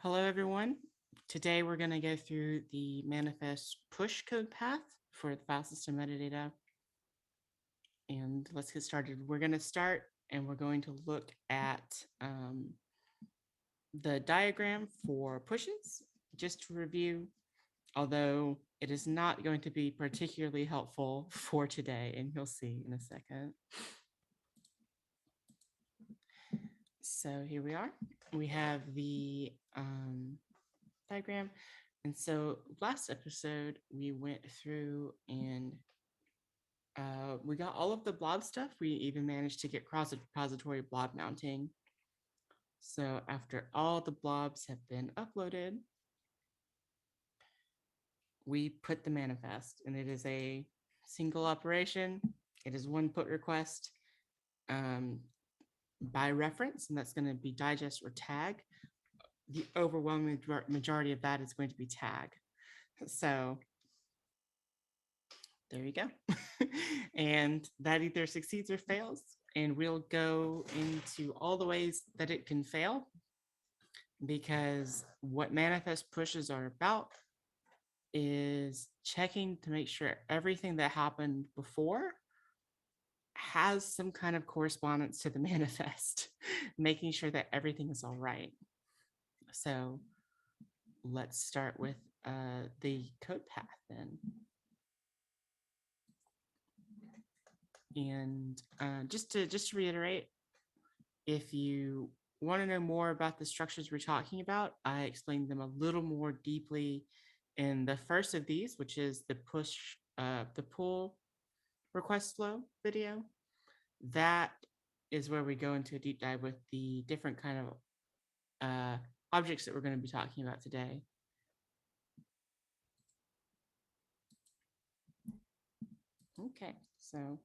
Hello, everyone. Today, we're going to go through the manifest push code path for the file system metadata. And let's get started. We're going to start and we're going to look at the diagram for pushes, just to review, although it is not going to be particularly helpful for today, and you'll see in a second. So here we are. We have the diagram. And so last episode, we went through and we got all of the blob stuff. We even managed to get cross-repository blob mounting. So after all the blobs have been uploaded, we put the manifest, and it is a single operation. It is one put request by reference, and that's going to be digest or tag. The overwhelming majority of that is going to be tag. So there you go. And that either succeeds or fails. And we'll go into all the ways that it can fail, because what manifest pushes are about is checking to make sure everything that happened before has some kind of correspondence to the manifest, making sure that everything is all right. So let's start with the code path then. And just to reiterate, if you want to know more about the structures we're talking about, I explained them a little more deeply in the first of these, which is the pull request flow video. That is where we go into a deep dive with the different kind of objects that we're going to be talking about today. Okay, so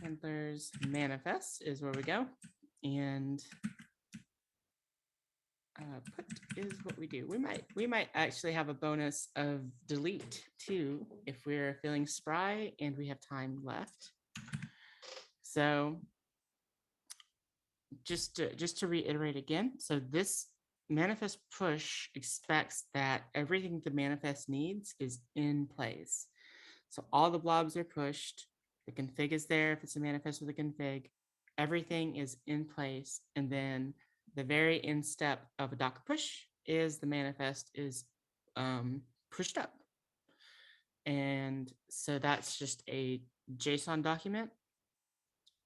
handlers manifest is where we go, and put is what we do. We might actually have a bonus of delete too if we're feeling spry and we have time left. So just to reiterate again, so this manifest push expects that everything the manifest needs is in place. So all the blobs are pushed, the config is there if it's a manifest with a config, everything is in place, and then the very end step of a Docker push is the manifest is pushed up. And so that's just a JSON document.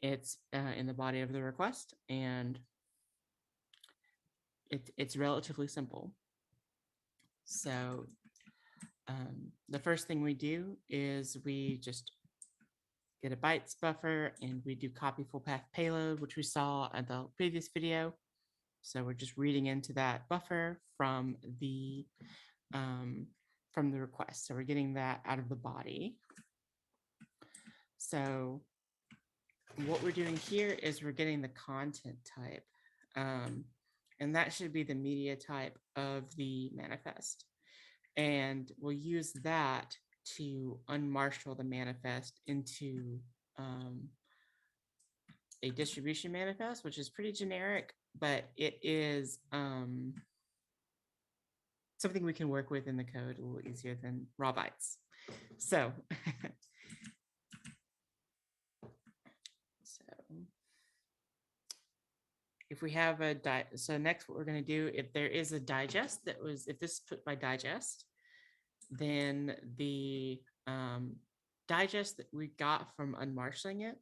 It's in the body of the request, and it's relatively simple. So the first thing we do is we just get a bytes buffer, and we do copy full path payload, which we saw at the previous video. So we're just reading into that buffer from the request. So we're getting that out of the body. So what we're doing here is we're getting the content type, and that should be the media type of the manifest. And we'll use that to unmarshal the manifest into a distribution manifest, which is pretty generic, but it is something we can work with in the code a little easier than raw bytes. So, if we have a so next what we're going to do, if there is a digest that was, if this is put by digest, then the digest that we got from unmarshaling it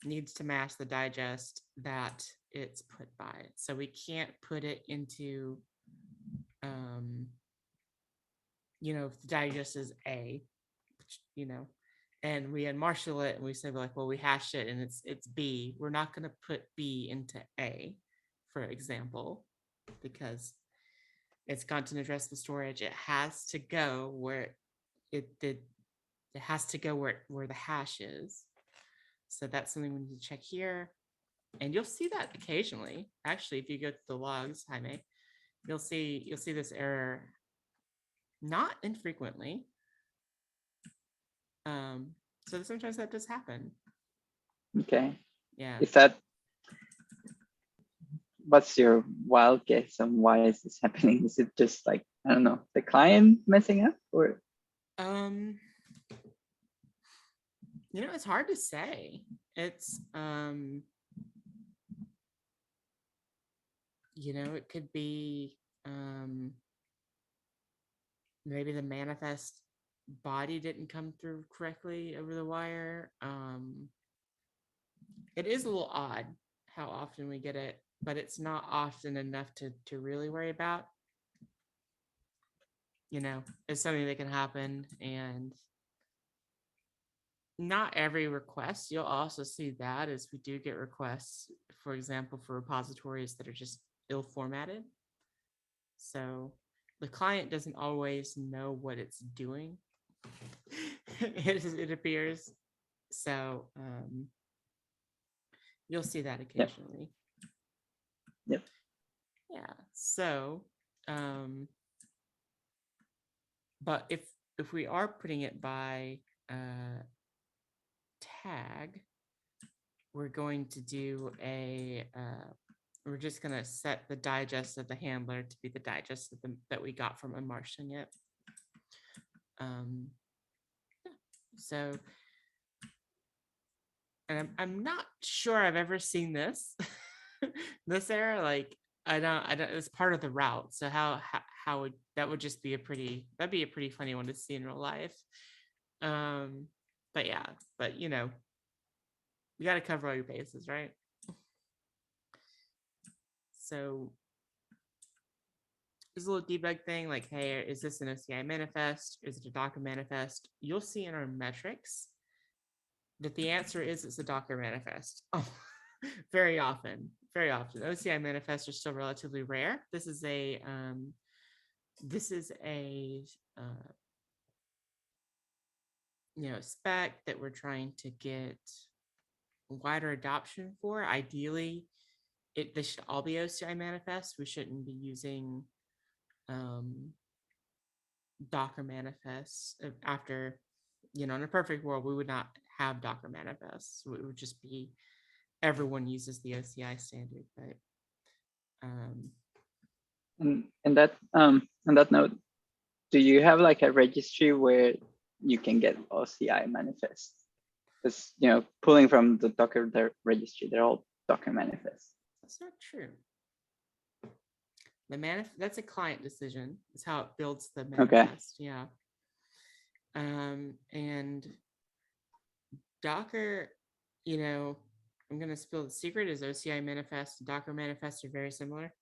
needs to match the digest that it's put by. So we can't put it into, if the digest is A, and we unmarshal it and we say like, well, we hashed it and it's B. We're not going to put B into A, for example, because it's content addressable storage. It has to go where it has to go where the hash is. So that's something we need to check here. And you'll see that occasionally. Actually, if you go to the logs, Jaime, you'll see this error not infrequently. So sometimes that does happen. Okay. Yeah. Is that what's your wild guess on why is this happening? Is it just like, I don't know, the client messing up, or? It's hard to say. It's it could be maybe the manifest body didn't come through correctly over the wire. It is a little odd how often we get it, but it's not often enough to really worry about. It's something that can happen, and not every request. You'll also see that as we do get requests, for example, for repositories that are just ill formatted. So the client doesn't always know what it's doing. It appears. So you'll see that occasionally. Yep. Yeah. So, but if we are putting it by tag, we're going to do we're just going to set the digest of the handler to be the digest that we got from unmarshalling it. So, and I'm not sure I've ever seen this this error. Like I don't. It's part of the route. So how would that would just be that'd be a pretty funny one to see in real life. But yeah, but you got to cover all your bases, right? So there's a little debug thing like, hey, is this an OCI manifest? Is it a Docker manifest? You'll see in our metrics that the answer is it's a Docker manifest. Oh, very often. OCI manifests are still relatively rare. This is a spec that we're trying to get wider adoption for. Ideally, they should all be OCI manifests. We shouldn't be using Docker manifests. After, in a perfect world, we would not have Docker manifests. It would just be everyone uses the OCI standard. But and that on that note, do you have like a registry where you can get OCI manifests? Because pulling from the Docker registry, they're all Docker manifests. That's not true. That's a client decision. It's how it builds the manifest. Okay. Yeah. And Docker, I'm gonna spill the secret, is OCI manifest and Docker manifest are very similar.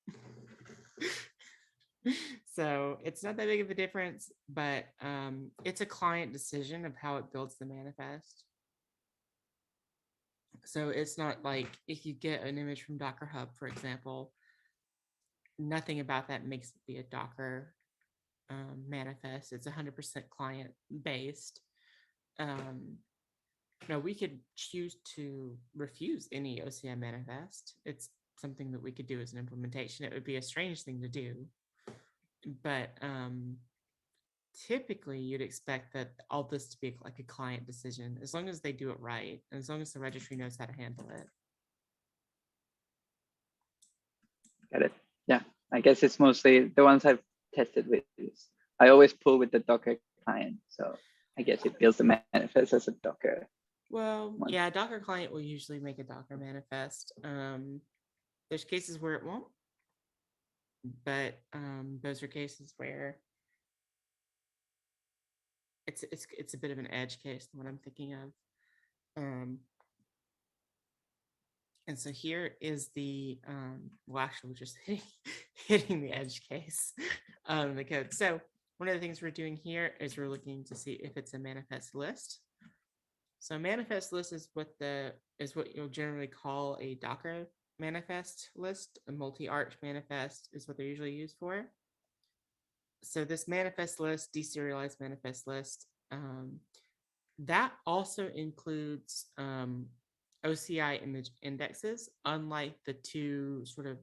So it's not that big of a difference, but it's a client decision of how it builds the manifest. So it's not like if you get an image from Docker Hub, for example, nothing about that makes it be a Docker manifest. It's 100% client based. Now we could choose to refuse any OCI manifest. It's something that we could do as an implementation. It would be a strange thing to do, but typically you'd expect that all this to be like a client decision, as long as they do it right, and as long as the registry knows how to handle it. Got it. Yeah, I guess it's mostly the ones I've tested with. I always pull with the Docker client, so I guess it builds the manifest as a Docker. Well, yeah, Docker client will usually make a Docker manifest. There's cases where it won't, but those are cases where it's a bit of an edge case, what I'm thinking of. And so here is the well, actually, we're just hitting the edge case in the code. So one of the things we're doing here is we're looking to see if it's a manifest list. So a manifest list is what you'll generally call a Docker manifest list. A multi-arch manifest is what they're usually used for. So this manifest list, deserialized manifest list, that also includes OCI image indexes, unlike the two sort of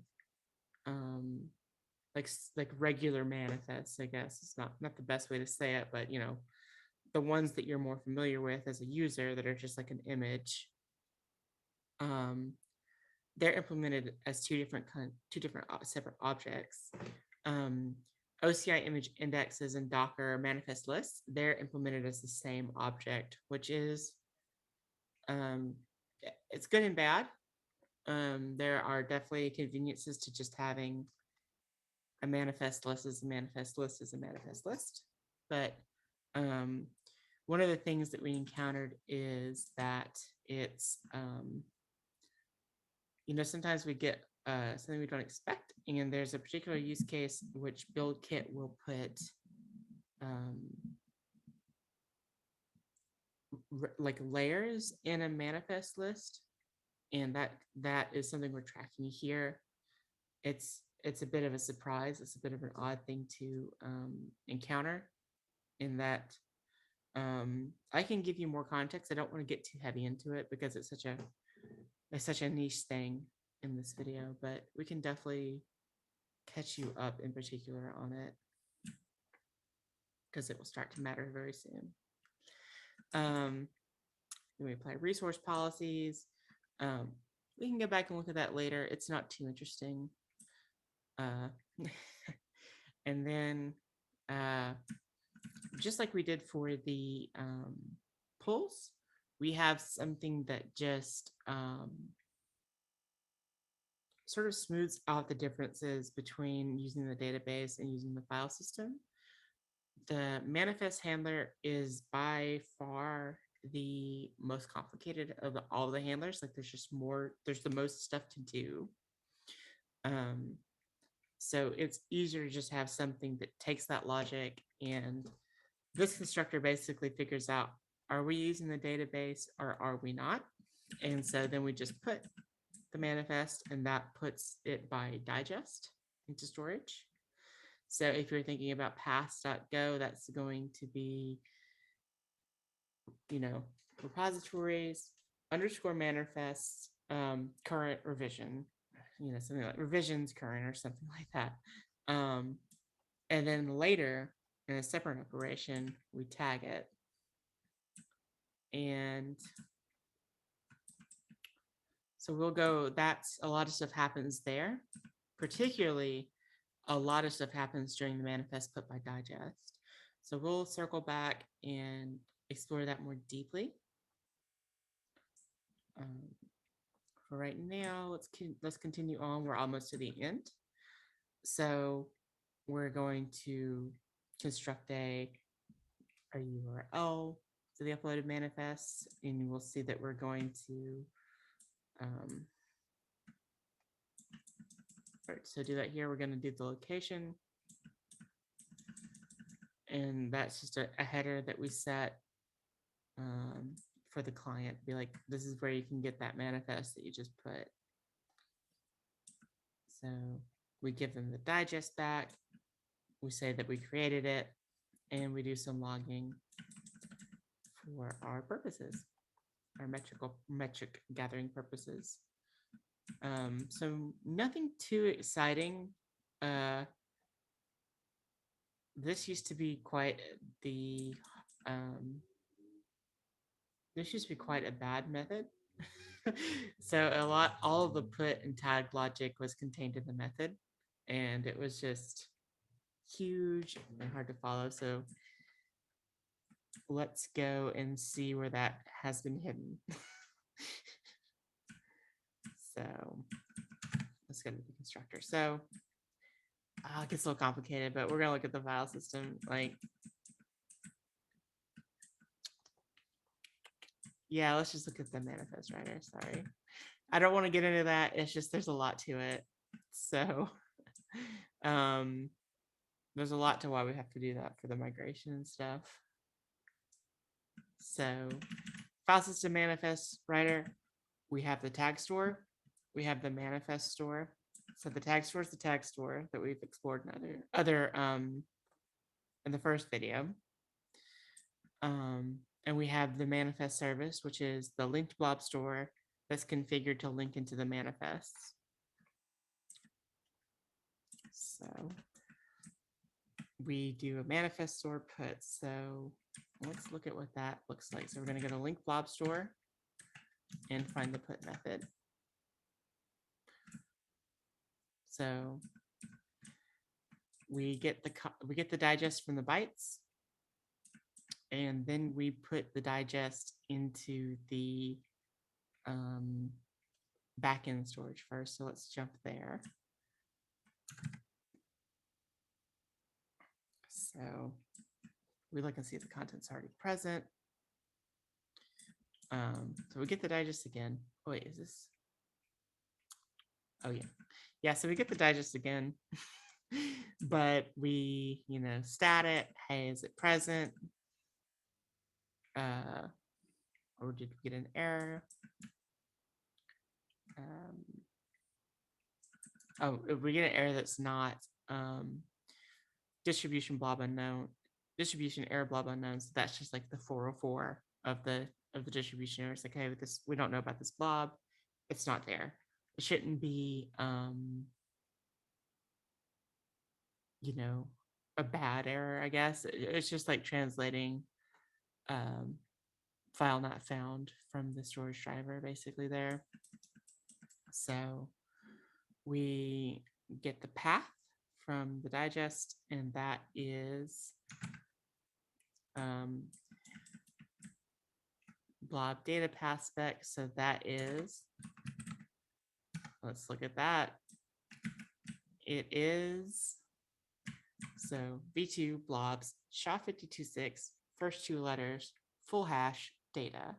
like regular manifests, I guess. It's not the best way to say it, but the ones that you're more familiar with as a user that are just like an image. they're implemented as two different separate objects. OCI image indexes and Docker manifest lists, they're implemented as the same object, which is it's good and bad. There are definitely conveniences to just having a manifest list as a manifest list as a manifest list. But one of the things that we encountered is that it's, sometimes we get something we don't expect. And there's a particular use case which build kit will put like layers in a manifest list. And that is something we're tracking here. It's a bit of a surprise. It's a bit of an odd thing to encounter, in that I can give you more context. I don't want to get too heavy into it because it's such a niche thing in this video, but we can definitely catch you up in particular on it because it will start to matter very soon. Then we apply resource policies. We can go back and look at that later. It's not too interesting. And then just like we did for the pulls, we have something that just sort of smooths out the differences between using the database and using the file system. The manifest handler is by far the most complicated of all the handlers. Like there's the most stuff to do. So it's easier to just have something that takes that logic, and this constructor basically figures out, are we using the database or are we not? And so then we just put the manifest, and that puts it by digest into storage. So if you're thinking about paths.go, that's going to be, repositories _ manifests, current revision, something like revisions current or something like that. And then later in a separate operation, we tag it. And so we'll go, that's a lot of stuff happens there. Particularly, a lot of stuff happens during the manifest put by digest. So we'll circle back and explore that more deeply. For right now, let's continue on. We're almost to the end. So we're going to construct a URL to the uploaded manifests, and we'll see that we're going to so do that here. We're going to do the location, and that's just a header that we set for the client. Be like, this is where you can get that manifest that you just put. So we give them the digest back. We say that we created it, and we do some logging for our purposes, our metric gathering purposes. So nothing too exciting. This used to be quite a bad method. So all of the put and tag logic was contained in the method, and it was just huge and hard to follow. So let's go and see where that has been hidden. So let's go to the constructor. So it gets a little complicated, but we're gonna look at the file system. Yeah, let's just look at the manifest writer. Sorry, I don't want to get into that. It's just there's a lot to it. So there's a lot to why we have to do that for the migration and stuff. So file system manifest writer, we have the tag store, we have the manifest store. So the tag store is the tag store that we've explored in other in the first video. And we have the manifest service, which is the linked blob store that's configured to link into the manifests. So we do a manifest store put. So let's look at what that looks like. So we're going to go to link blob store and find the put method. So we get the digest from the bytes, and then we put the digest into the backend storage first. So let's jump there. So we look and see if the content's already present. So we get the digest again. Oh, wait, is this? Oh yeah. Yeah, so we get the digest again, but we, stat it. Hey, is it present? Or did we get an error? Oh, if we get an error that's not distribution error blob unknown. So that's just like the 404 of the distribution error. It's like, hey, with this, we don't know about this blob. It's not there. It shouldn't be a bad error, I guess. It's just like translating file not found from the storage driver basically there. So we get the path from the digest, and that is blob data path spec. So that is, let's look at that. It is, so v2 blobs SHA-526, first two letters, full hash data.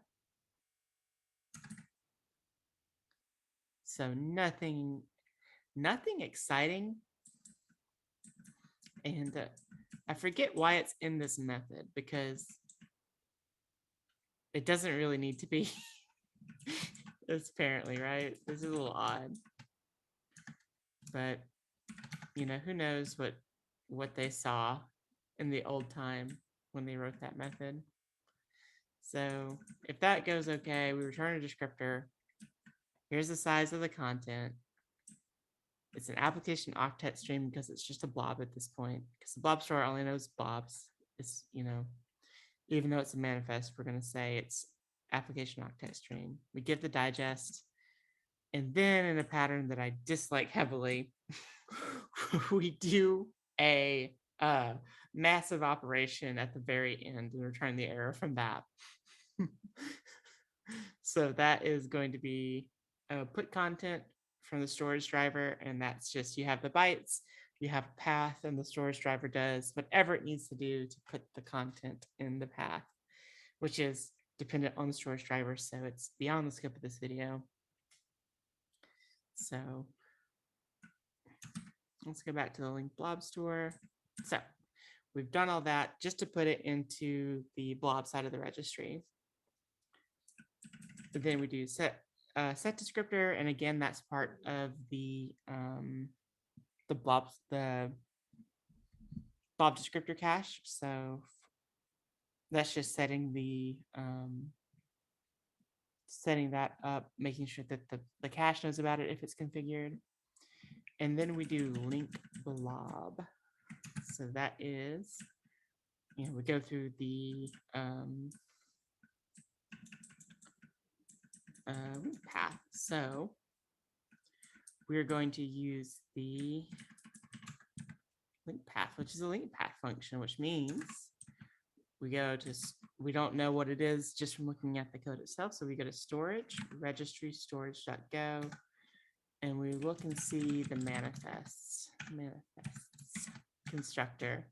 So nothing exciting. And I forget why it's in this method, because it doesn't really need to be. It's apparently, right? This is a little odd. But, who knows what they saw in the old time when they wrote that method. So if that goes okay, we return a descriptor. Here's the size of the content. It's an application octet stream because it's just a blob at this point, because the blob store only knows blobs. It's, even though it's a manifest, we're going to say it's application octet stream. We give the digest, and then in a pattern that I dislike heavily, we do a massive operation at the very end and return the error from that. So that is going to be put content from the storage driver, and that's just, you have the bytes, you have a path, and the storage driver does whatever it needs to do to put the content in the path, which is dependent on the storage driver, so it's beyond the scope of this video. So let's go back to the link blob store. So we've done all that just to put it into the blob side of the registry. But then we do set descriptor, and again, that's part of the blob descriptor cache. So that's just setting that up, making sure that the cache knows about it if it's configured. And then we do link blob. So that is, we go through the link path. So we're going to use the link path, which is a link path function, which means we don't know what it is just from looking at the code itself. So we go to storage, registry storage.go, and we look and see the manifests constructor.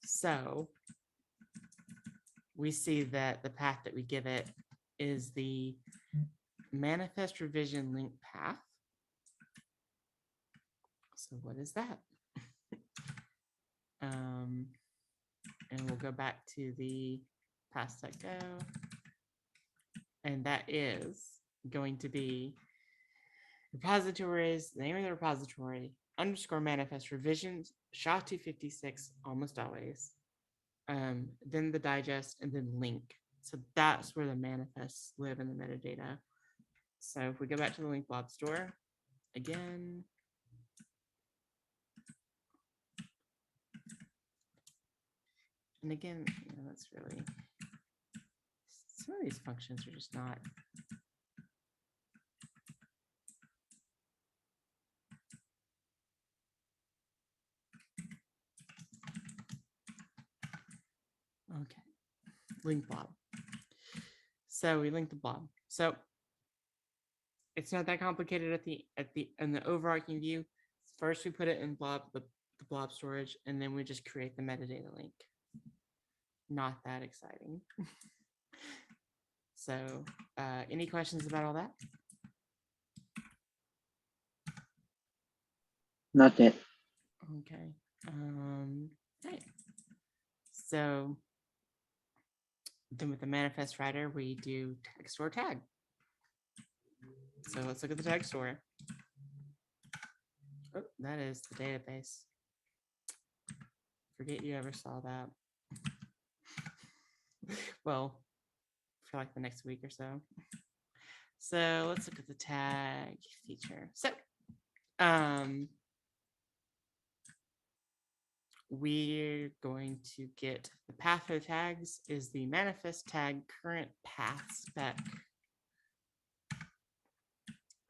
So we see that the path that we give it is the manifest revision link path. So what is that? And we'll go back to the path.go, and that is going to be repositories, the name of the repository, _ manifest revisions, SHA-256, almost always, then the digest, and then link. So that's where the manifests live in the metadata. So if we go back to the link blob store again, and again, that's really, some of these functions are just not. link blob. So we link the blob. So it's not that complicated in the overarching view. First, we put it in the blob storage, and then we just create the metadata link. Not that exciting. So, any questions about all that? Not yet. Okay. Right. So then with the manifest writer, we do tag store tag. So let's look at the tag store. Oh, that is the database. Forget you ever saw that. Well, for like the next week or so. So let's look at the tag feature. So we're going to get the path of tags is the manifest tag current path spec.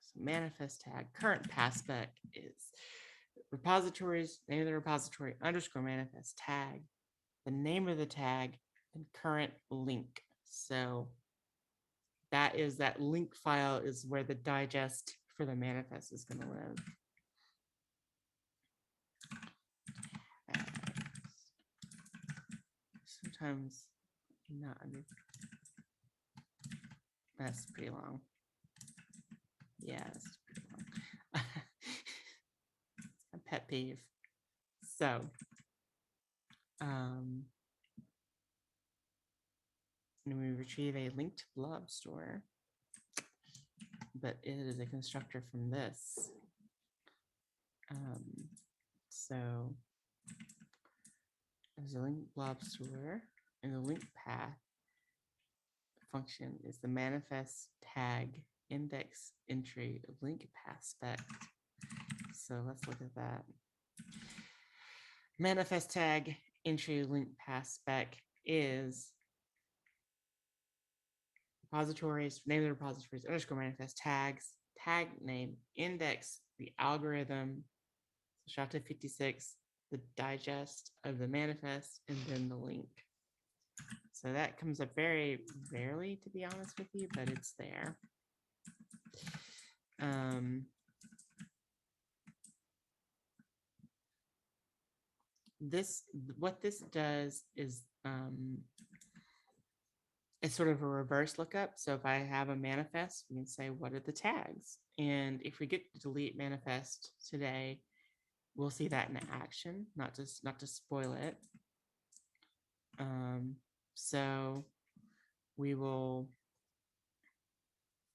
So manifest tag current path spec is repositories, name of the repository underscore manifest tag, the name of the tag, and current link. So that is that link file is where the digest for the manifest is going to live. Sometimes not under. That's pretty long. Yeah, that's pretty long. A pet peeve. So, and we retrieve a linked blob store, but it is a constructor from this. So there's a linked blob store, and the link path function is the manifest tag index entry link path spec. So let's look at that. Manifest tag entry link path spec is repositories, name of the repositories, underscore manifest tags, tag name, index, the algorithm, so SHA-256, the digest of the manifest, and then the link. So that comes up very rarely, to be honest with you, but it's there. What this does is it's sort of a reverse lookup. So if I have a manifest, we can say, what are the tags? And if we get to delete manifest today, we'll see that in action, not to spoil it. So we will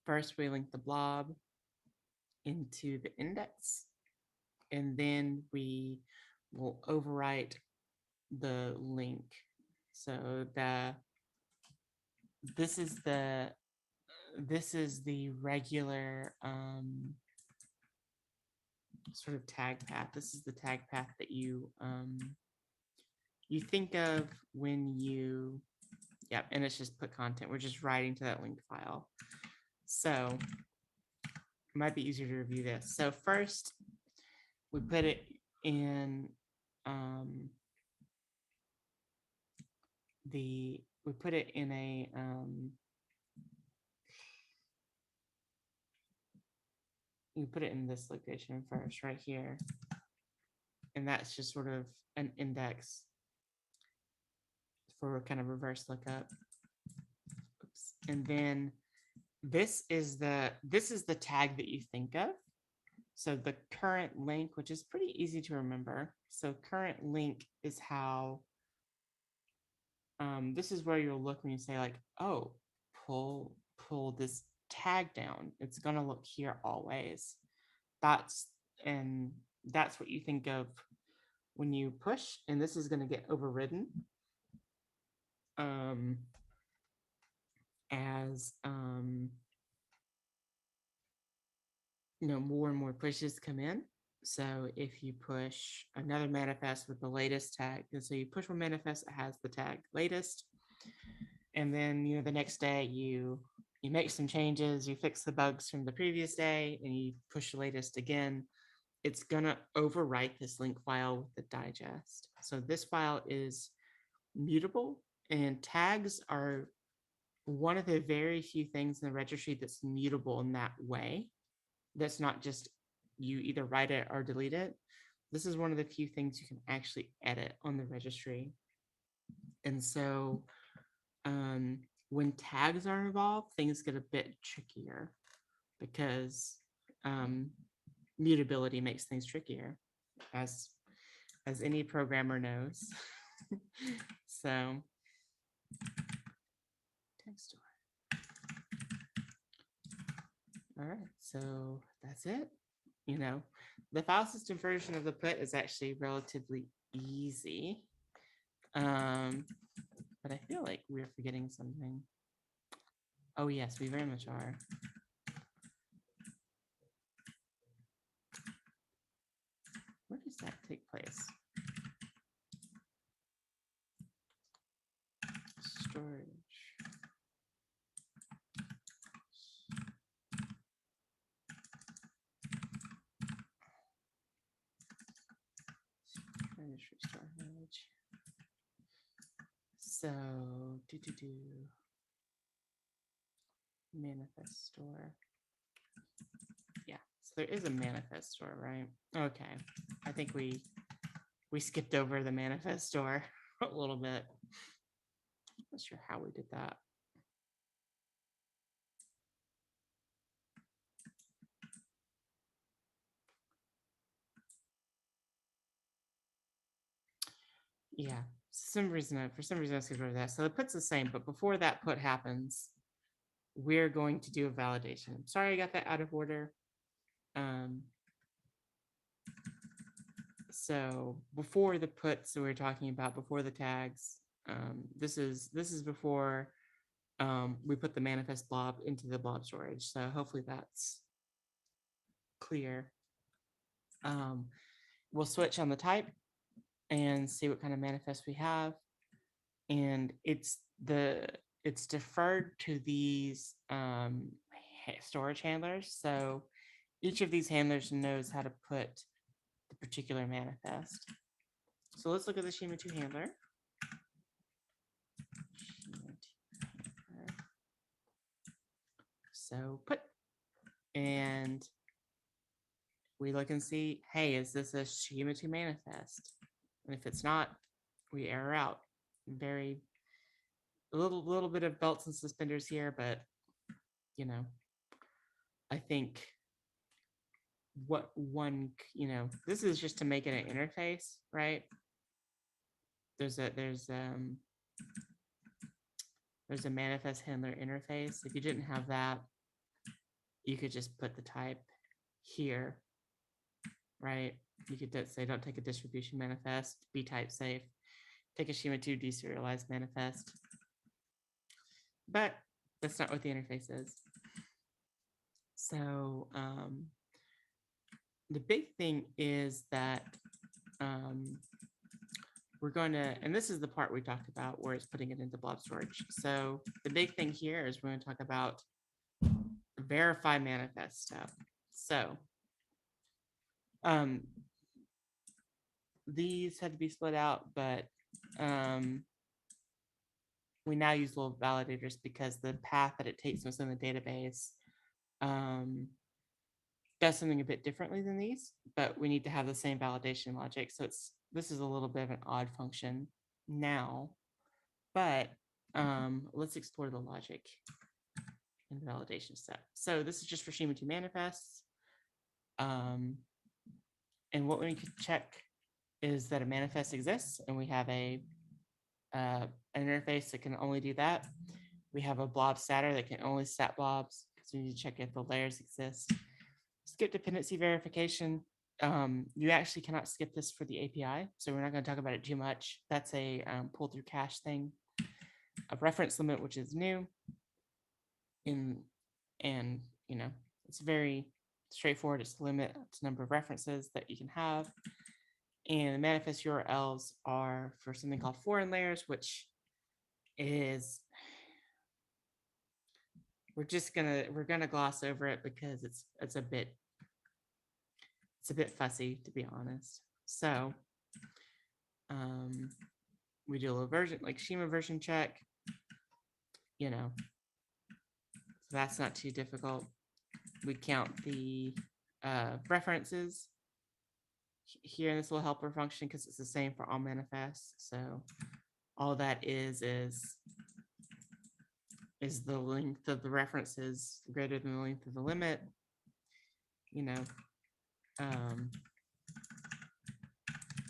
first we link the blob into the index, and then we will overwrite the link. So this is the regular sort of tag path. This is the tag path that you think of when you, yeah, and it's just put content. We're just writing to that link file. So it might be easier to review this. So first, we put it in we put it in a you put it in this location first, right here, and that's just sort of an index for kind of reverse lookup. Oops. And then this is the tag that you think of. So the current link, which is pretty easy to remember. So current link is how this is where you'll look when you say like, oh, pull this tag down. It's gonna look here always. That's what you think of when you push, and this is gonna get overridden as more and more pushes come in. So if you push another manifest with the latest tag, and so you push one manifest that has the tag latest, and then the next day you make some changes, you fix the bugs from the previous day, and you push the latest again, it's gonna overwrite this link file with the digest. So this file is mutable And tags are one of the very few things in the registry that's mutable in that way. That's not just you either write it or delete it. This is one of the few things you can actually edit on the registry. And so when tags are involved, things get a bit trickier because mutability makes things trickier, as any programmer knows. So tag store. All right, so that's it. You know, the file system version of the put is actually relatively easy. But I feel like we're forgetting something. Oh yes, we very much are. Where does that take place? Storage. Registry storage. So manifest store. Yeah, so there is a manifest store, right? Okay, I think we skipped over the manifest store a little bit. Not sure how we did that. Yeah, for some reason I skipped over that. So the put's the same, but before that put happens, we're going to do a validation. Sorry, I got that out of order. So before the puts that we're talking about, before the tags, this is before we put the manifest blob into the blob storage. So hopefully that's clear. We'll switch on the type and see what kind of manifest we have. And it's deferred to these storage handlers. So each of these handlers knows how to put the particular manifest. So let's look at the Schema 2 handler. So put, and we look and see, hey, is this a Schema 2 manifest? And if it's not, we error out. A little bit of belts and suspenders here, but you know, I think this is just to make it an interface, right? There's a manifest handler interface. If you didn't have that, you could just put the type here, right? You could say don't take a distribution manifest, be type safe, take a Schema 2 deserialized manifest. But that's not what the interface is. So the big thing is that we're going to, and this is the part we talked about where it's putting it into blob storage. So the big thing here is we're going to talk about verify manifest stuff. So these had to be split out, but we now use little validators because the path that it takes within the database does something a bit differently than these, but we need to have the same validation logic. So this is a little bit of an odd function now, but let's explore the logic in the validation step. So this is just for Schema 2 manifests. And what we can check is that a manifest exists, and we have an interface that can only do that. We have a blob statter that can only stat blobs, because we need to check if the layers exist. Skip dependency verification. You actually cannot skip this for the API, so we're not going to talk about it too much. That's a pull through cache thing. A reference limit, which is new. And it's very straightforward. It's the limit to number of references that you can have. And the manifest URLs are for something called foreign layers, which is we're gonna gloss over it because it's a bit fussy, to be honest. So We do a version, like schema version check, you know, so that's not too difficult. We count the references here in this little helper function because it's the same for all manifests. So all that is the length of the references greater than the length of the limit, you know.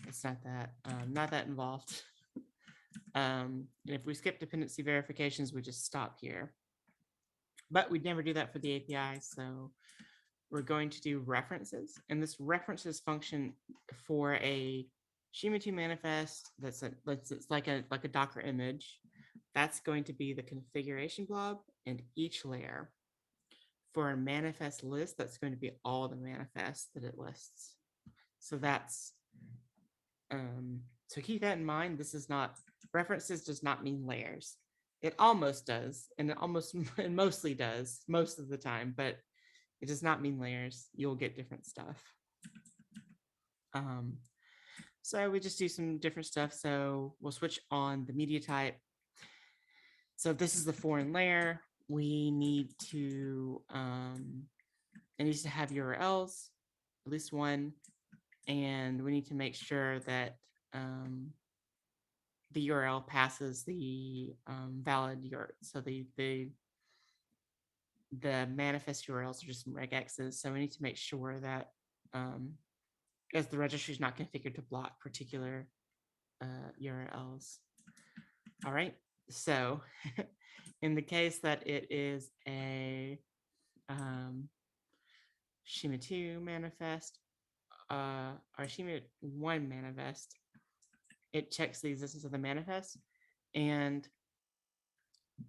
It's not that involved. And if we skip dependency verifications, we just stop here. But we'd never do that for the API, so we're going to do references. And this references function for a Schema 2 manifest it's like a Docker image. That's going to be the configuration blob and each layer. For a manifest list, that's going to be all the manifests that it lists. So that's so keep that in mind. This is not references does not mean layers. It almost does, and it mostly does most of the time, but it does not mean layers. You'll get different stuff. So we just do some different stuff. So we'll switch on the media type. So if this is the foreign layer, we need to it needs to have URLs, at least one, and we need to make sure that the URL passes the valid URL. So the manifest URLs are just regexes. So we need to make sure that as the registry is not configured to block particular URLs. All right. So in the case that it is a Schema 2 manifest, our Schema 1 manifest, it checks the existence of the manifest. And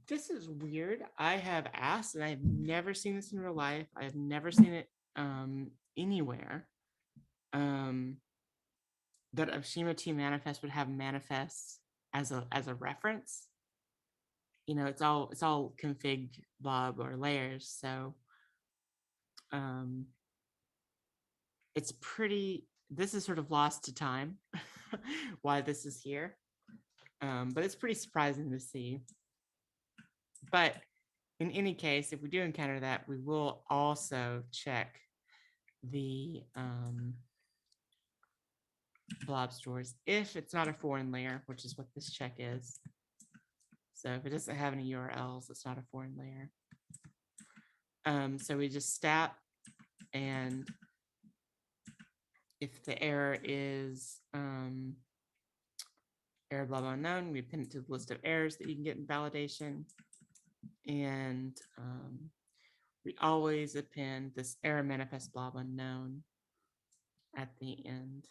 this is weird. I have asked, and I've never seen this in real life. I have never seen it anywhere. That a Schema 2 manifest would have manifests as a reference. You know, it's all config blob or layers. So it's pretty. This is sort of lost to time why this is here, but it's pretty surprising to see. But in any case, if we do encounter that, we will also check the blob stores if it's not a foreign layer, which is what this check is. So if it doesn't have any URLs, it's not a foreign layer. So we just stat, and if the error is error blob unknown, we append it to the list of errors that you can get in validation. And we always append this error manifest blob unknown at the end.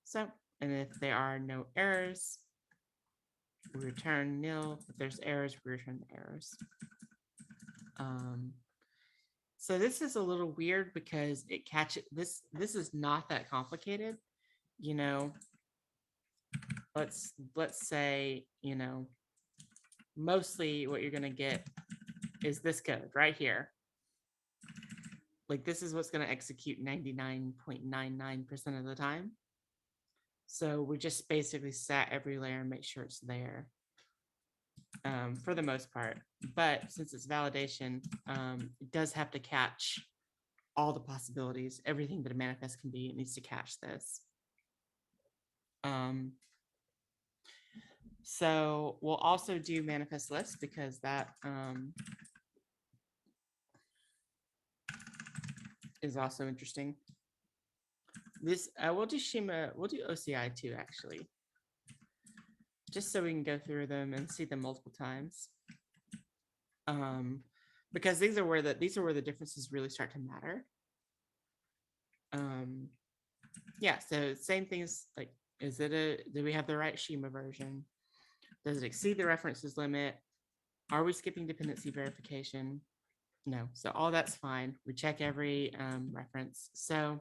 So, and if there are no errors, we return nil. If there's errors, we return the errors. So this is a little weird because it catches this. This is not that complicated, you know. Let's say, you know, mostly what you're gonna get is this code right here. Like this is what's gonna execute 99.99% of the time. So we just basically sat every layer and make sure it's there for the most part. But since it's validation, it does have to catch all the possibilities, everything that a manifest can be. It needs to catch this. So we'll also do manifest lists because that is also interesting. This we'll do Schema, we'll do OCI too, actually, just so we can go through them and see them multiple times. Because these are where the differences really start to matter. Yeah, so same things, like, do we have the right schema version? Does it exceed the references limit? Are we skipping dependency verification? No, so all that's fine. We check every reference. So,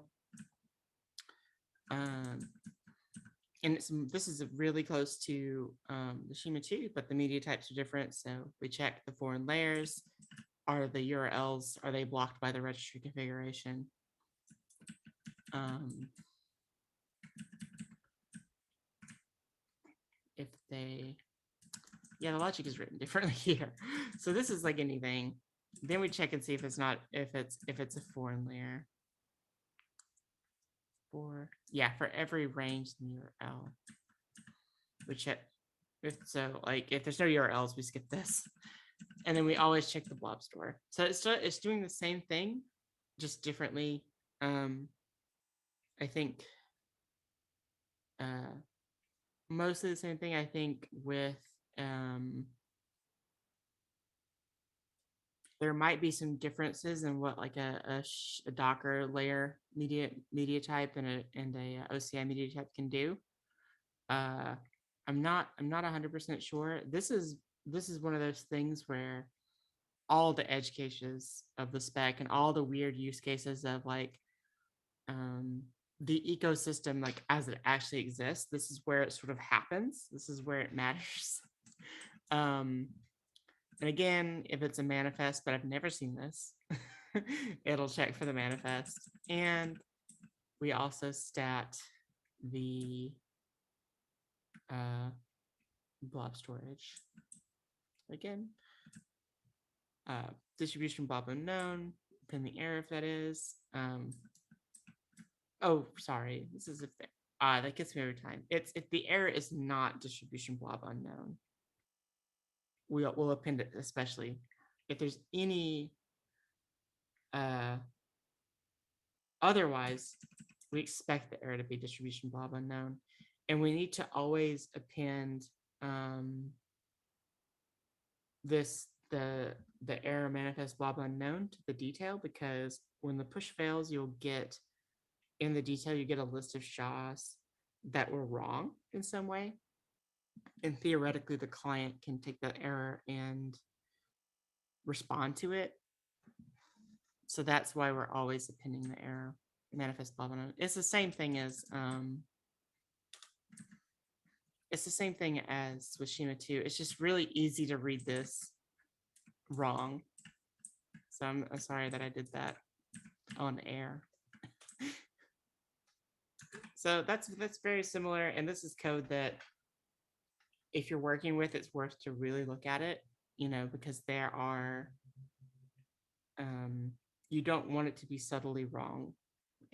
and this is really close to the Schema 2, but the media types are different. So we check the foreign layers. Are the URLs, are they blocked by the registry configuration? yeah, the logic is written differently here. So this is like anything. Then we check and see if it's not, if it's a foreign layer. For every range in the URL, we check. So like if there's no URLs, we skip this, and then we always check the blob store. So it's doing the same thing, just differently. I think mostly the same thing. I think with there might be some differences in what like a Docker layer media type and a OCI media type can do. I'm not 100% sure. This is one of those things where all the edge cases of the spec and all the weird use cases of like the ecosystem, like as it actually exists, this is where it sort of happens. This is where it matters. And again, if it's a manifest, but I've never seen this, it'll check for the manifest. And we also stat the blob storage. Again, distribution blob unknown, pin the error if that is. Oh, sorry, this is if that gets me every time. It's if the error is not distribution blob unknown, we'll append it, especially if there's any otherwise, we expect the error to be distribution blob unknown, and we need to always append the error manifest blob unknown to the detail, because when the push fails, you'll get in the detail, you get a list of SHAs that were wrong in some way. And theoretically, the client can take that error and respond to it. So that's why we're always appending the error manifest blob unknown. It's the same thing as with Schema 2. It's just really easy to read this wrong. So I'm sorry that I did that on air. So that's very similar, and this is code that if you're working with, it's worth to really look at it, because there are you don't want it to be subtly wrong,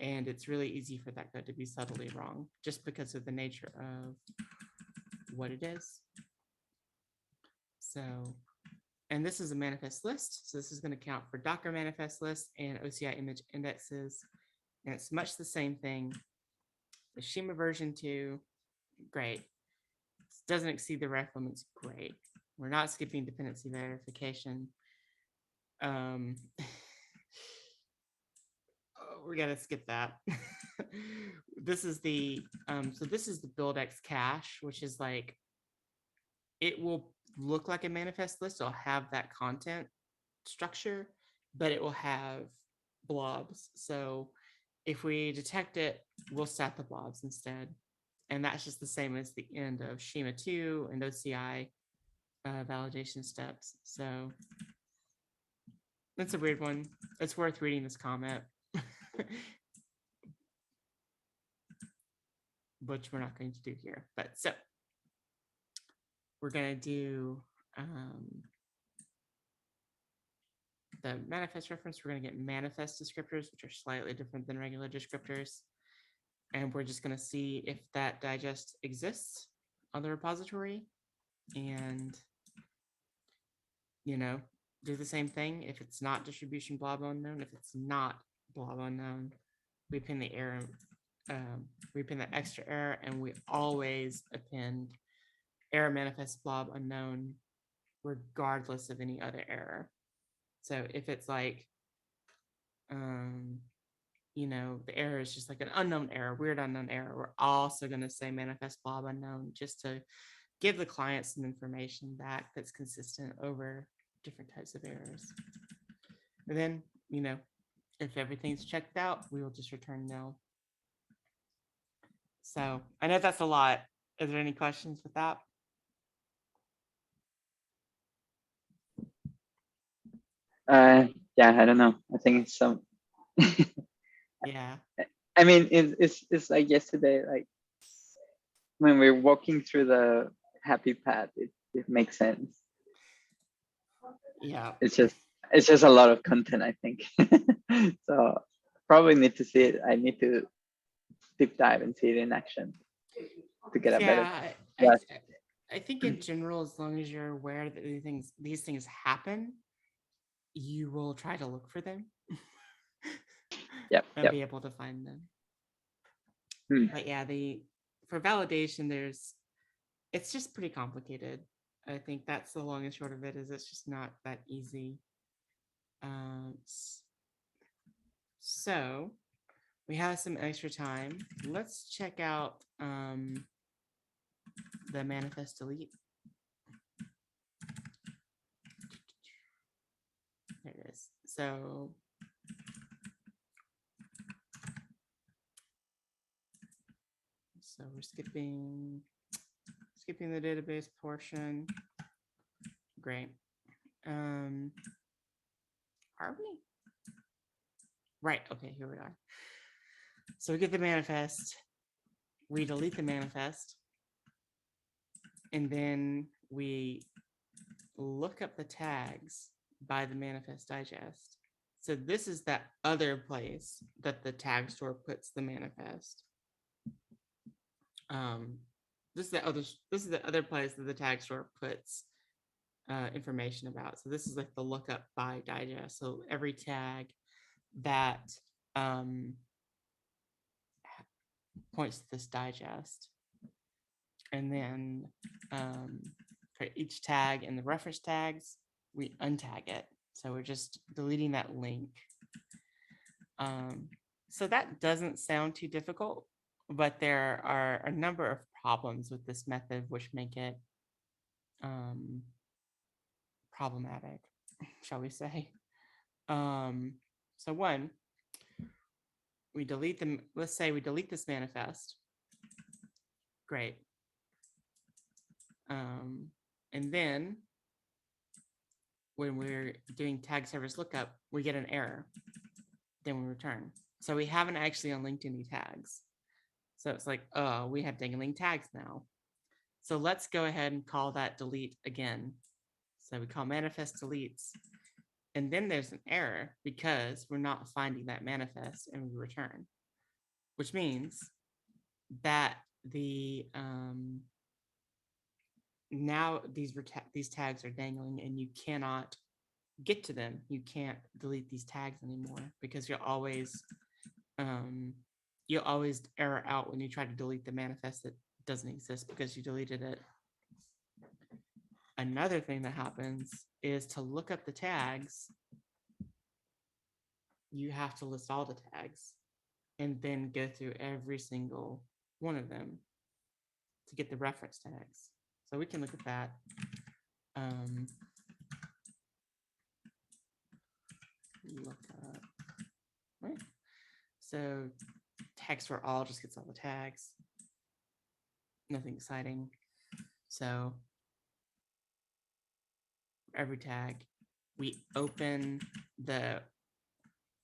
and it's really easy for that code to be subtly wrong just because of the nature of what it is. So, and this is a manifest list, so this is going to count for Docker manifest lists and OCI image indexes, and it's much the same thing. The Schema version 2, great. This doesn't exceed the ref limits, great. We're not skipping dependency verification. We're gonna skip that. This is the buildx cache, which is like, it will look like a manifest list. It'll have that content structure, but it will have blobs. So if we detect it, we'll stat the blobs instead. And that's just the same as the end of Schema 2 and OCI validation steps. So that's a weird one. It's worth reading this comment, which we're not going to do here. But so we're going to do the manifest reference. We're going to get manifest descriptors, which are slightly different than regular descriptors. And we're just going to see if that digest exists on the repository, and do the same thing. If it's not distribution blob unknown, if it's not blob unknown, we pin the error, we pin the extra error, and we always append error manifest blob unknown regardless of any other error. So if it's like the error is just like an unknown error, weird unknown error, we're also going to say manifest blob unknown, just to give the client some information back that's consistent over different types of errors. And then, if everything's checked out, we will just return no. So I know that's a lot. Is there any questions with that? Yeah, I don't know. I think it's some. Yeah. I mean, it's like yesterday, like when we're walking through the happy path. It makes sense. Yeah. It's just a lot of content, I think. So probably need to see it. I need to deep dive and see it in action to get a better. Yeah, Yeah. I think in general, as long as you're aware that these things happen, you will try to look for them Yep. and Yep. be able to find them. Hmm. But yeah, for validation, it's just pretty complicated. I think that's the long and short of it, is it's just not that easy. So we have some extra time. Let's check out the manifest delete. There it is. So we're skipping the database portion. Great. Are we? Right. Okay, here we are. So we get the manifest, we delete the manifest, and then we look up the tags by the manifest digest. So this is that other place that the tag store puts the manifest. This is the other place that the tag store puts information about. So this is like the lookup by digest. So every tag that points to this digest, and then for each tag in the reference tags, we untag it. So we're just deleting that link. So that doesn't sound too difficult, but there are a number of problems with this method which make it problematic, shall we say. So one, we delete them. Let's say we delete this manifest. Great. And then when we're doing tag service lookup, we get an error. Then we return. So we haven't actually unlinked any tags. So it's like, oh, we have dangling tags now. So let's go ahead and call that delete again. So we call manifest deletes. And then there's an error because we're not finding that manifest, and we return, which means that now these tags are dangling and you cannot get to them. You can't delete these tags anymore because you'll always error out when you try to delete the manifest that doesn't exist because you deleted it. Another thing that happens is to look up the tags, you have to list all the tags and then go through every single one of them to get the reference tags. So we can look at that. Look up, right? So tags for all just gets all the tags. Nothing exciting. So every tag, we open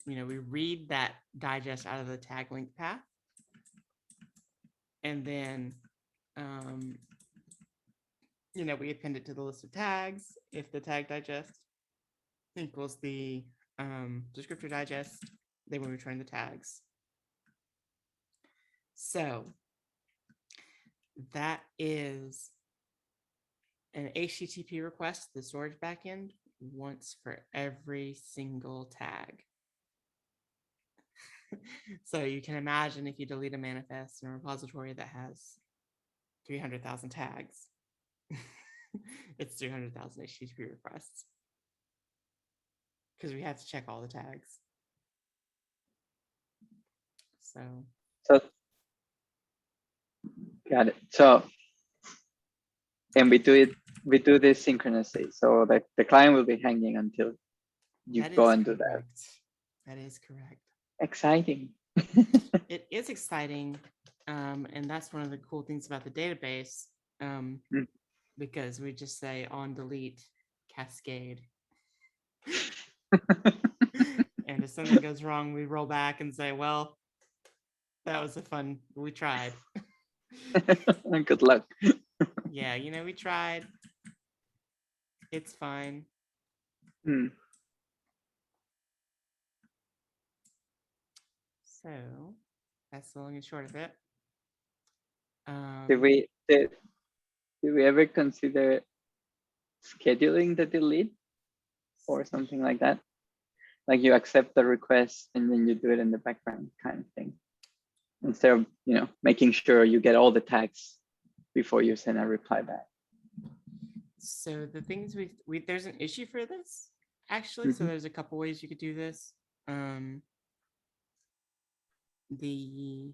we read that digest out of the tag link path, and then we append it to the list of tags if the tag digest equals the descriptor digest, then we return the tags. So that is an HTTP request to the storage backend once for every single tag. So you can imagine if you delete a manifest in a repository that has 300,000 tags, it's 300,000 HTTP requests because we have to check all the tags. So Got it. So, and we do this synchronously. So like the client will be hanging until you go and do that. That is correct. Exciting. It is exciting. And that's one of the cool things about the database, because we just say on delete cascade. And if something goes wrong, we roll back and say, well, that was we tried. Good luck. Yeah, we tried. It's fine. So that's the long and short of it. Did we ever consider scheduling the delete or something like that? Like you accept the request and then you do it in the background kind of thing, instead of making sure you get all the tags before you send a reply back. So the things we there's an issue for this actually. So there's a couple ways you could do this. The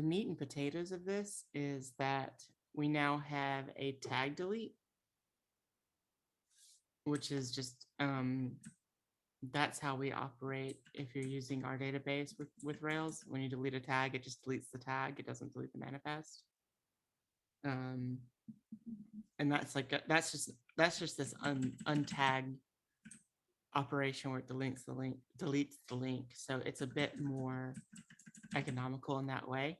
meat and potatoes of this is that we now have a tag delete, which is just that's how we operate if you're using our database with Rails. When you delete a tag, it just deletes the tag. It doesn't delete the manifest. And that's just this untagged operation where it deletes the link. So it's a bit more economical in that way.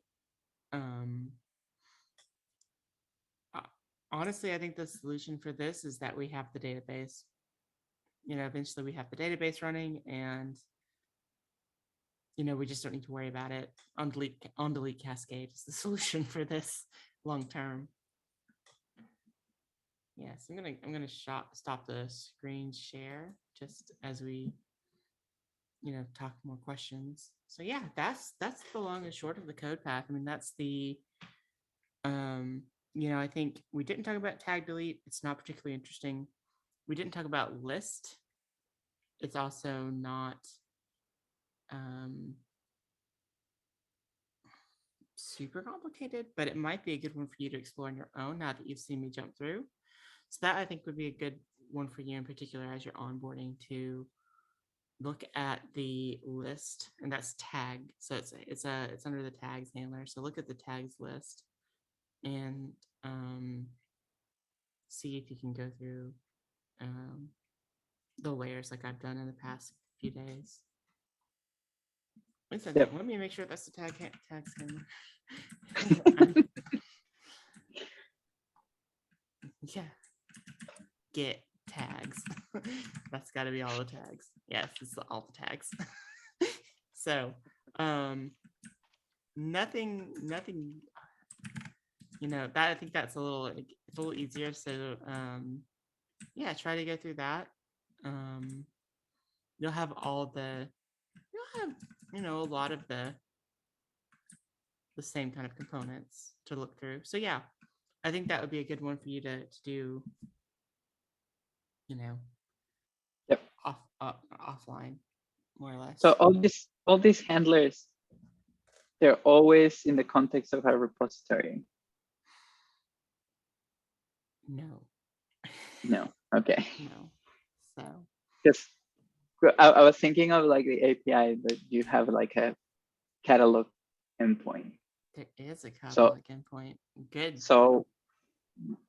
Honestly, I think the solution for this is that we have the database. Eventually we have the database running, and we just don't need to worry about it. On delete cascade is the solution for this long term. Yes, I'm gonna stop the screen share just as we talk more questions. So yeah, that's the long and short of the code path. I mean, that's the I think we didn't talk about tag delete. It's not particularly interesting. We didn't talk about list. It's also not super complicated, but it might be a good one for you to explore on your own now that you've seen me jump through. So that I think would be a good one for you in particular as you're onboarding, to look at the list, and that's tag. So it's under the tags handler. So look at the tags list and see if you can go through the layers like I've done in the past few days. Yep. Let me make sure that's the tags handler. Yeah. Get tags. That's got to be all the tags. Yes, it's all the tags. So, nothing. That I think that's a little easier. So, yeah, try to go through that. You'll have a lot of the same kind of components to look through. So yeah, I think that would be a good one for you to do. Yep. Offline, more or less. So all these handlers, they're always in the context of a repository. No. Okay. No. So. Because I was thinking of like the API, but you have like a catalog endpoint. There is a catalog endpoint. Good. So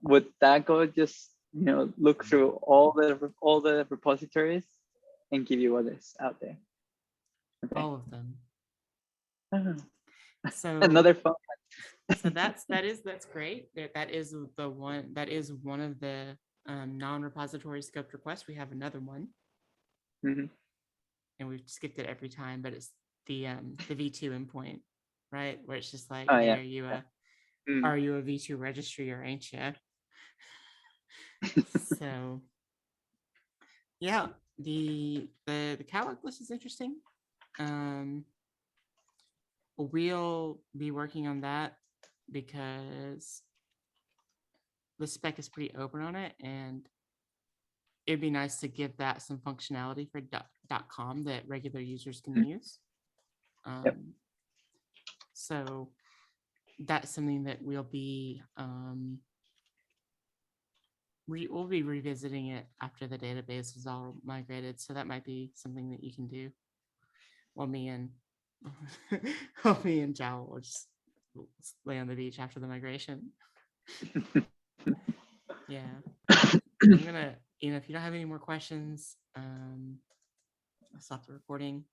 would that go just look through all the repositories and give you what is out there? Okay. All of them. So another fun. So that's great. That is one of the non-repository scoped requests. We have another one, and we've skipped it every time, but it's the V2 endpoint, right? Where it's just like, hey, are you a V2 registry or ain't you? So yeah, the catalog list is interesting. We'll be working on that because the spec is pretty open on it, and it'd be nice to give that some functionality for .com that regular users can use. So that's something that we'll be we'll be revisiting it after the database is all migrated. So that might be something that you can do. While me and Jao will just lay on the beach after the migration. Yeah. I'm gonna, if you don't have any more questions, I'll stop the recording.